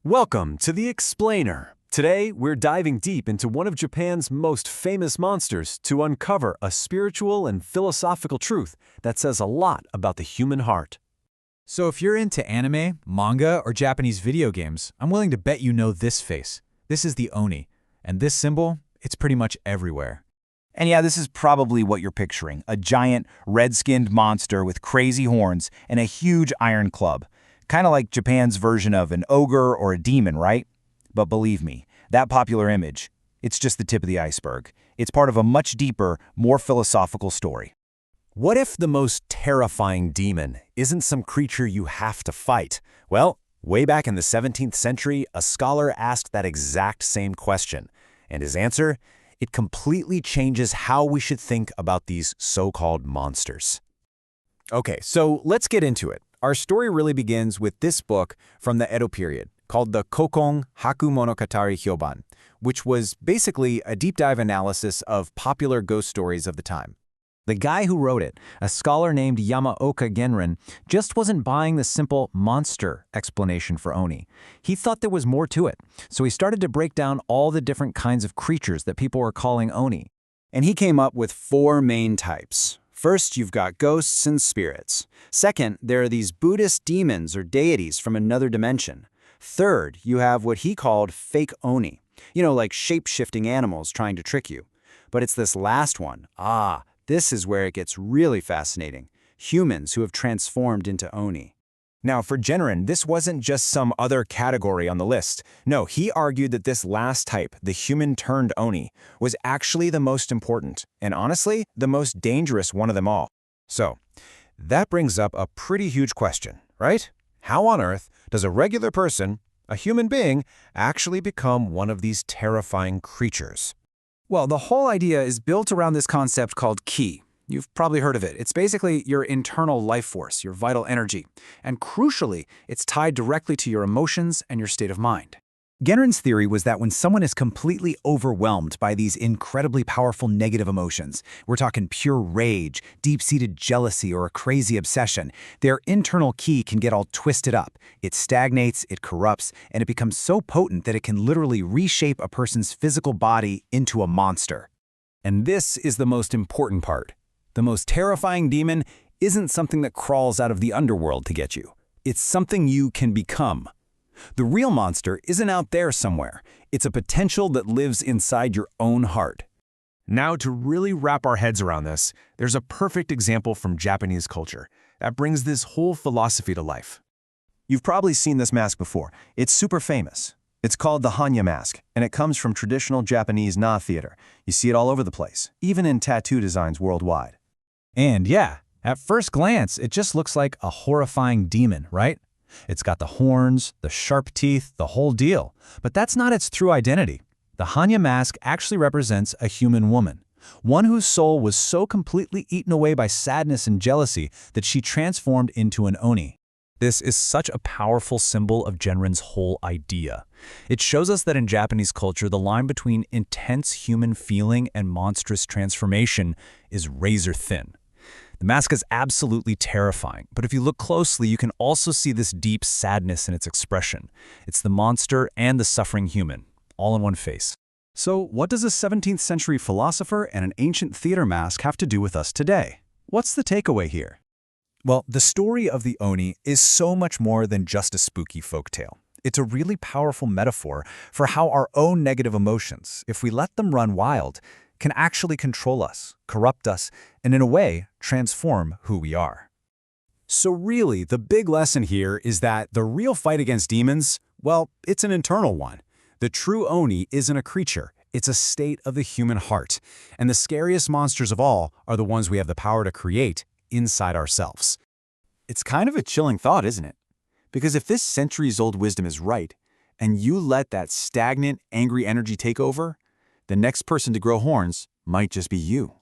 Welcome to The Explainer. Today, we're diving deep into one of Japan's most famous monsters to uncover a spiritual and philosophical truth that says a lot about the human heart. So if you're into anime, manga, or Japanese video games, I'm willing to bet you know this face. This is the Oni. And this symbol, it's pretty much everywhere. And yeah, this is probably what you're picturing, a giant, red-skinned monster with crazy horns and a huge iron club. Kind of like Japan's version of an ogre or a demon, right? But believe me, that popular image, it's just the tip of the iceberg. It's part of a much deeper, more philosophical story. What if the most terrifying demon isn't some creature you have to fight? Well, way back in the 17th century, a scholar asked that exact same question. And his answer? It completely changes how we should think about these so-called monsters. Okay, so let's get into it. Our story really begins with this book from the Edo period called the Kokon Haku Monokatari Hyoban, which was basically a deep dive analysis of popular ghost stories of the time. The guy who wrote it, a scholar named Yamaoka Genrin, just wasn't buying the simple monster explanation for Oni. He thought there was more to it, so he started to break down all the different kinds of creatures that people were calling Oni. And he came up with 4 main types. First, you've got ghosts and spirits. Second, there are these Buddhist demons or deities from another dimension. Third, you have what he called fake Oni. Like shape-shifting animals trying to trick you. But it's this last one. This is where it gets really fascinating. Humans who have transformed into Oni. Now, for Genrin, this wasn't just some other category on the list. No, he argued that this last type, the human-turned Oni, was actually the most important, and honestly, the most dangerous one of them all. So, that brings up a pretty huge question, right? How on earth does a regular person, a human being, actually become one of these terrifying creatures? Well, the whole idea is built around this concept called ki. You've probably heard of it. It's basically your internal life force, your vital energy. And crucially, it's tied directly to your emotions and your state of mind. Genrin's theory was that when someone is completely overwhelmed by these incredibly powerful negative emotions, we're talking pure rage, deep-seated jealousy, or a crazy obsession, their internal ki can get all twisted up. It stagnates, it corrupts, and it becomes so potent that it can literally reshape a person's physical body into a monster. And this is the most important part. The most terrifying demon isn't something that crawls out of the underworld to get you. It's something you can become. The real monster isn't out there somewhere. It's a potential that lives inside your own heart. Now, to really wrap our heads around this, there's a perfect example from Japanese culture that brings this whole philosophy to life. You've probably seen this mask before. It's super famous. It's called the Hanya mask, and it comes from traditional Japanese Na theater. You see it all over the place, even in tattoo designs worldwide. And yeah, at first glance, it just looks like a horrifying demon, right? It's got the horns, the sharp teeth, the whole deal. But that's not its true identity. The Hanya mask actually represents a human woman, one whose soul was so completely eaten away by sadness and jealousy that she transformed into an Oni. This is such a powerful symbol of Genrin's whole idea. It shows us that in Japanese culture, the line between intense human feeling and monstrous transformation is razor thin. The mask is absolutely terrifying, but if you look closely, you can also see this deep sadness in its expression. It's the monster and the suffering human, all in one face. So, what does a 17th century philosopher and an ancient theater mask have to do with us today? What's the takeaway here? Well, the story of the Oni is so much more than just a spooky folktale. It's a really powerful metaphor for how our own negative emotions, if we let them run wild, can actually control us, corrupt us, and in a way, transform who we are. So really, the big lesson here is that the real fight against demons, well, it's an internal one. The true Oni isn't a creature, it's a state of the human heart. And the scariest monsters of all are the ones we have the power to create inside ourselves. It's kind of a chilling thought, isn't it? Because if this centuries-old wisdom is right, and you let that stagnant, angry energy take over, the next person to grow horns might just be you.